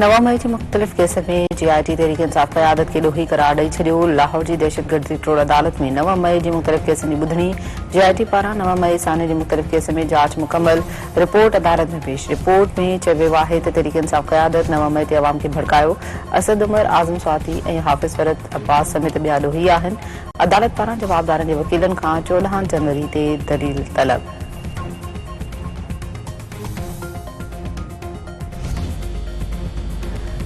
नवा मई के मुख्तलिफ केस में GIT तहरीक इंसाफ क़यादत के ॾोही करार ॾेई छॾियो। लाहौर की दहशतगर्दी ट्रोड़ अदालत में नवा मई के मुख्तलिफ केसनि जी ॿुधणी। GIT पारां नवा मई साने के मुख्तलिफ केस में जांच मुकम्मल। रिपोर्ट अदालत में पेश। रिपोर्ट में चयो वियो आहे त तहरीक इंसाफ क़यादत नवा मई ते अवाम खे भड़कायो। असद उमर, आज़म स्वाती ऐं हाफ़िज़ फरत अब्बास समेत ॿिया ॾोही आहिनि। अदालत पारां जवाबदारनि जे वकीलनि खां 14 जनवरी ते दलील तलब।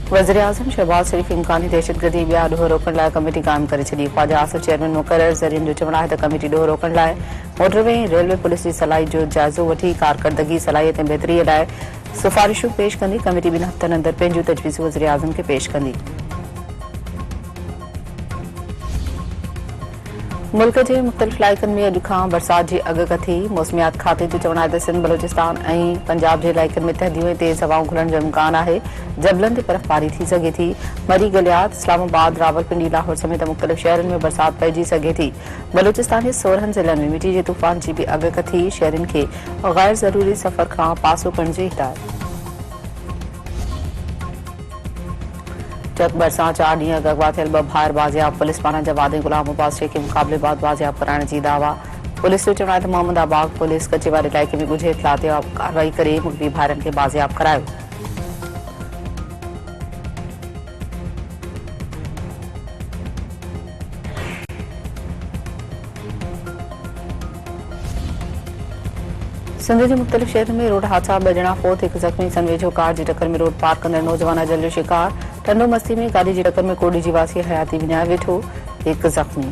वज़ीर-ए-आज़म शहबाज शरीफ़ इम्कानी दहशतगर्दी ॿिया ॾोह रोकण लाइ कमेटी क़ाइम करे छॾी। ख्वाजा आसिफ चेयरमैन मुक़रर। ज़रियनि जो चवणु आहे त कमेटी ॾोह रोकण लाइ मोटरवे ऐं रेलवे पुलिस जी सलाही जो जाइज़ो वठी कारकर्दगी, सलाहियत ऐं बहितरीअ लाइ सिफ़ारिशूं पेश कंदी। कमेटी 2 हफ़्तनि अंदरि पंहिंजूं तजवीज़ूं वज़ीर-ए-आज़म खे पेश कंदी। मुल्क के मुख्तलिफ इलाइक़नि में अॼु खां बरसात की अॻकथी। मौसमियात खाते जो चवणु आहे त सिंध, बलोचिस्तान ऐं पंजाब के इलाइक़नि में तहदियूं ऐं तेज़ हवाऊं खुलण जो इम्कान आहे। जबलनि ते बर्फ़बारी थी सघे थी। मरी, गलियात, इस्लामाबाद, रावलपिंडी, लाहौर समेत मुख्तलिफ शहरनि में बरसात पइजी सघे थी। बलोचिस्तान के 16 ज़िलनि में मिट्टी के तूफ़ान की भी अॻकथी। शहरनि खे गैर ज़रूरी सफ़र खां पासो करण जी हिदायत। चक बरसां 4 ॾींहं अॻु थियल 2 भाइर बाज़ियाब। पुलिस पारां जवाद गुलाम अब्बास शेख खे मुक़ाबले बाद बाज़ियाब कराइण जी दावा। पुलिस जो चवणु आहे त मोहम्मदाबाद पुलिस कचे वारे इलाइक़े में ॻुझे इत्तला ते कार्रवाई करे मुक़वी भाइरनि खे बाज़ियाब करायो। सिंध के मुख्तलिफ शहर में रोड हादसा। 2 ॼणा फोत, 1 ज़ख़्मी। सनवेझो कार की टक्कर में रोड पार कंदड़ नौजवान अजल जो शिकार। टंडो मस्ती में गाड़ी की टक्कर में कोडी जी वासी हयाती विञाए वेठो, 1 ज़ख़्मी।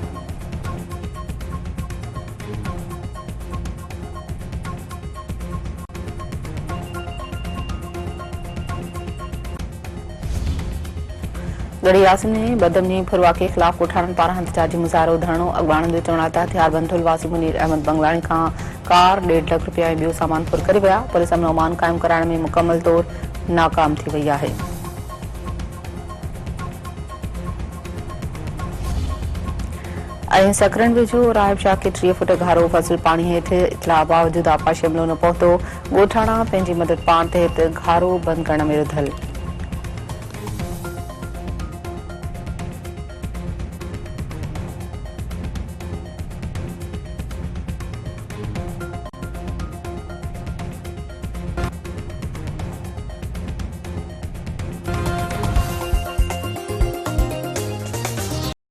गढ़ी आसिम में बदमनी फरुआ के खिलाफ कोठारन पारां एहतजाजी मुज़ाहिरो धरणो। अॻवाणनि जो चवणु आहे त हथियारबंद थुलवासी मुनीर अहमद बंगलाणी खां कार, 1.5 लाख रुपया ऐं ॿियो सामान फुर करे विया। पुलिस अमन अमान क़ाइम कराइण में मुकम्मल तौर नाकाम थी वई आहे। सकरन वेझो राहिब शाह के 3 फुट घारो फसल पानी हेठि। इतला बावजूद आपा शिमलो न पहुतो। ॻोठाणा पंहिंजी मदद पाण तहत घारो बंदि करण में रुधल।